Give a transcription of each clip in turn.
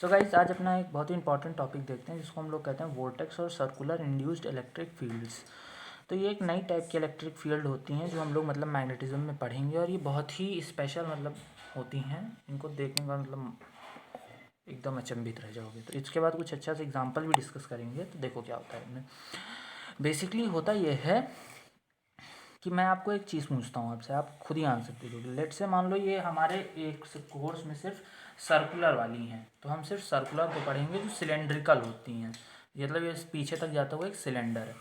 So guys आज अपना एक बहुत ही इंपॉर्टेंट टॉपिक देखते हैं जिसको हम लोग कहते हैं वोर्टेक्स और सर्कुलर इंड्यूस्ड इलेक्ट्रिक फील्ड्स। तो ये एक नई टाइप की इलेक्ट्रिक फील्ड होती हैं जो हम लोग मतलब मैग्नेटिज्म में पढ़ेंगे और ये बहुत ही स्पेशल मतलब होती हैं। इनको देखने का मतलब एकदम अचंभित रह जाओगे। तो इसके बाद कुछ अच्छा से एग्जाम्पल भी डिस्कस करेंगे। तो देखो क्या होता है इनमें। बेसिकली होता यह है कि मैं आपको एक चीज़ पूछता हूँ आपसे, आप खुद ही आंसर दे दोगे। लेट से मान लो ये हमारे एक कोर्स में सिर्फ सर्कुलर वाली हैं, तो हम सिर्फ सर्कुलर को पढ़ेंगे जो सिलेंड्रिकल होती हैं, मतलब ये पीछे तक जाता हुआ एक सिलेंडर है।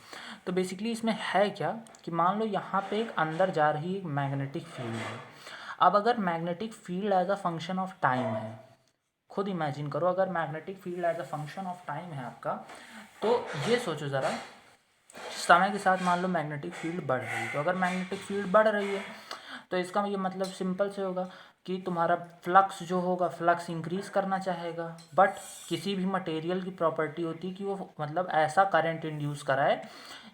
तो बेसिकली इसमें है क्या कि मान लो यहाँ पे एक अंदर जा रही एक मैग्नेटिक फील्ड है। अब अगर magnetic field as a function of time है, खुद इमेजिन करो अगर magnetic field as a function of time है आपका, तो ये सोचो ज़रा, समय के साथ मान लो मैग्नेटिक फील्ड बढ़ रही है। तो अगर मैग्नेटिक फील्ड बढ़ रही है तो इसका ये मतलब सिंपल से होगा कि तुम्हारा फ्लक्स जो होगा, फ्लक्स इंक्रीज करना चाहेगा। बट किसी भी मटेरियल की प्रॉपर्टी होती है कि वो मतलब ऐसा करंट इंड्यूस कराए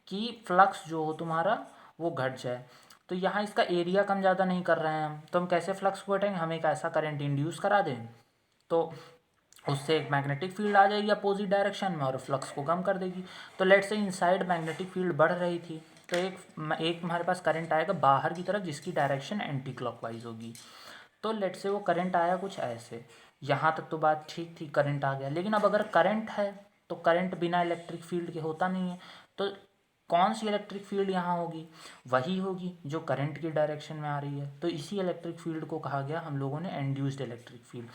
कि फ्लक्स जो हो तुम्हारा वो घट जाए। तो यहाँ इसका एरिया कम ज़्यादा नहीं कर रहे हैं हम, तो हम कैसे फ्लक्स को घटाएंगे, हम एक ऐसा करंट इंड्यूस करा दें तो उससे एक मैग्नेटिक फील्ड आ जाएगी अपोजिट डायरेक्शन में और फ्लक्स को कम कर देगी। तो लेट से इनसाइड मैग्नेटिक फील्ड बढ़ रही थी, तो एक हमारे पास करंट आएगा बाहर की तरफ जिसकी डायरेक्शन एंटी क्लॉकवाइज होगी। तो लेट से वो करंट आया कुछ ऐसे, यहाँ तक तो बात ठीक थी, करंट आ गया। लेकिन अब अगर करंट है तो करंट बिना इलेक्ट्रिक फील्ड के होता नहीं है। तो कौन सी इलेक्ट्रिक फील्ड यहाँ होगी, वही होगी जो करंट की डायरेक्शन में आ रही है। तो इसी इलेक्ट्रिक फील्ड को कहा गया हम लोगों ने इंड्यूस्ड इलेक्ट्रिक फील्ड।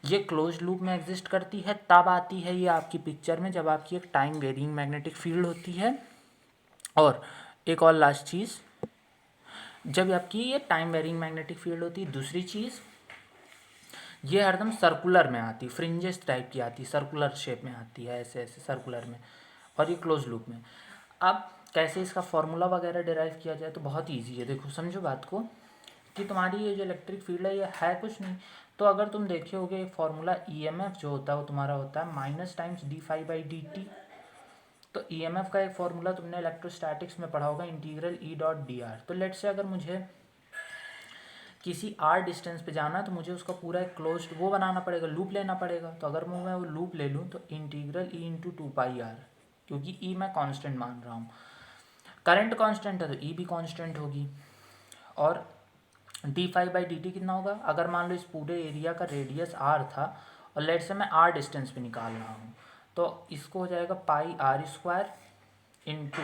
ये क्लोज लूप में एग्जिस्ट करती है, तब आती है ये आपकी पिक्चर में जब आपकी एक टाइम वेरिंग मैग्नेटिक फील्ड होती है। और एक और लास्ट चीज़, जब आपकी ये टाइम वेरिंग मैग्नेटिक फील्ड होती है। दूसरी चीज़, ये हरदम सर्कुलर में आती, फ्रिंजेस टाइप की आती, सर्कुलर शेप में आती है, ऐसे ऐसे सर्कुलर में, और ये क्लोज लूप में। अब कैसे इसका फॉर्मूला वगैरह डिराइव किया जाए, तो बहुत ईजी है। देखो समझो बात को कि तुम्हारी ये जो इलेक्ट्रिक फील्ड है ये है कुछ नहीं। तो अगर तुम देखे होगे फॉर्मूला ईएमएफ जो होता है वो तुम्हारा होता है minus times D phi by D T. तो ईएमएफ का एक फॉर्मूला तुमने इलेक्ट्रोस्टैटिक्स में पढ़ा होगा, integral E dot D R. तो लेट से अगर मुझे किसी आर डिस्टेंस पे जाना है तो मुझे उसका पूरा एक क्लोज वो बनाना पड़ेगा, लूप लेना पड़ेगा। तो अगर मैं वो लूप ले लूँ तो integral E into two pi R, क्योंकि ई मैं कांस्टेंट मान रहा हूँ, करंट कांस्टेंट है तो ई भी कांस्टेंट होगी। और D five by D T कितना होगा, अगर मान लो इस पूरे एरिया का रेडियस आर था और लेट से मैं आर डिस्टेंस पे निकाल रहा हूँ, तो इसको हो जाएगा pi R square into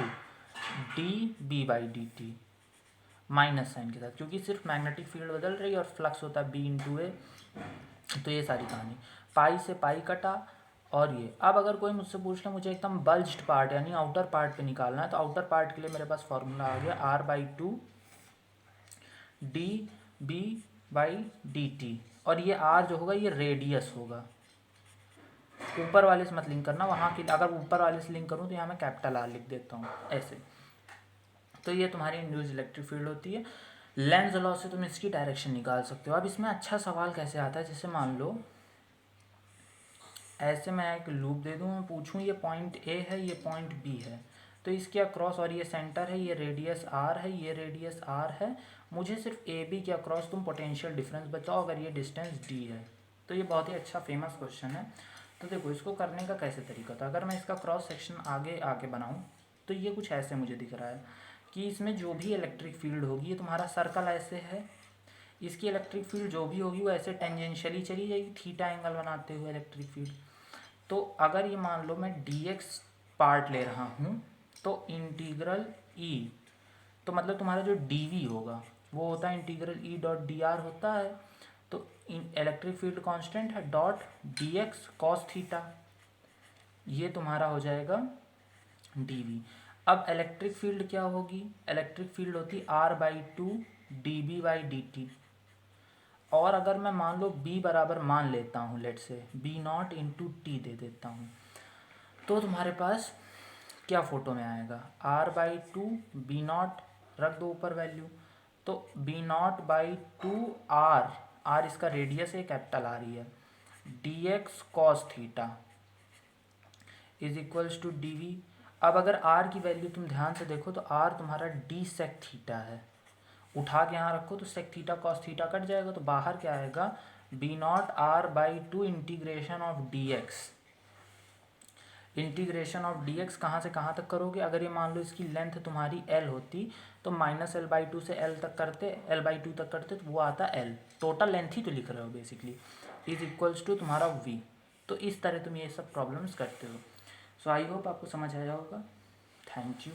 D B by D T, minus sign के साथ, क्योंकि सिर्फ मैग्नेटिक फील्ड बदल रही है और फ्लक्स होता है बी इंटू ए। तो ये सारी कहानी, पाई से पाई कटा। और ये अब अगर कोई मुझसे पूछ ले मुझे एकदम बल्ज्ड पार्ट यानी आउटर पार्ट पे निकालना है, तो आउटर पार्ट के लिए मेरे पास फॉर्मूला आ गया R by two D B by D T. और ये आर जो होगा ये रेडियस होगा, ऊपर वाले से मत लिंक करना, वहाँ की अगर ऊपर वाले से लिंक करूँ तो यहाँ मैं कैपिटल आर लिख देता हूँ ऐसे। तो ये तुम्हारी इंड्यूस्ड इलेक्ट्रिक फील्ड होती है। लेंज लॉ से तुम इसकी डायरेक्शन निकाल सकते हो। अब इसमें अच्छा सवाल कैसे आता है, जैसे मान लो ऐसे मैं एक लूप दे दूँ, मैं पूछूँ ये पॉइंट ए है ये पॉइंट बी है, तो इसके अक्रॉस, और ये सेंटर है, ये रेडियस आर है, ये रेडियस आर है, मुझे सिर्फ ए बी के अक्रॉस तुम पोटेंशियल डिफरेंस बताओ अगर ये डिस्टेंस डी है। तो ये बहुत ही अच्छा फेमस क्वेश्चन है। तो देखो इसको करने का कैसे तरीका था, अगर मैं इसका क्रॉस सेक्शन आगे आके बनाऊँ तो ये कुछ ऐसे मुझे दिख रहा है कि इसमें जो भी इलेक्ट्रिक फील्ड होगी, ये तुम्हारा सर्कल ऐसे है, इसकी इलेक्ट्रिक फील्ड जो भी होगी वो ऐसे टेंजेंशियली चली जाएगी थीटा एंगल बनाते हुए इलेक्ट्रिक फील्ड। तो अगर ये मान लो मैं डी एक्स पार्ट ले रहा हूँ तो इंटीग्रल ई, तो मतलब तुम्हारा जो डी वी होगा वो होता है integral E dot D R होता है। तो इलेक्ट्रिक फील्ड कांस्टेंट है dot D X cos theta, ये तुम्हारा हो जाएगा डी वी। अब इलेक्ट्रिक फील्ड क्या होगी, इलेक्ट्रिक फील्ड होती R by two D B by D T. और अगर मैं मान लो b बराबर मान लेता हूँ, लेट से बी नॉट इंटू टी दे देता हूँ, तो तुम्हारे पास क्या फोटो में आएगा, r by two B not रख दो ऊपर वैल्यू, तो B not by two R, R इसका रेडियस है कैपिटल आ रही है, D X cos theta is equals to D V. अब अगर r की वैल्यू तुम ध्यान से देखो तो r तुम्हारा डी सेक थीटा है, उठा के यहाँ रखो तो sec theta cos theta cut जाएगा, तो बाहर क्या आएगा B not R by two integration of D X. Integration of D X कहाँ से कहाँ तक करोगे? अगर ये मान लो इसकी लेंथ तुम्हारी एल होती तो -l/2 से एल तक करते, l/2 तक करते तो वो आता एल, टोटल लेंथ ही तो लिख रहे हो बेसिकली, इज इक्वल्स टू तुम्हारा v। तो इस तरह तुम ये सब प्रॉब्लम्स करते हो। सो आई होप आपको समझ आया होगा। Thank you.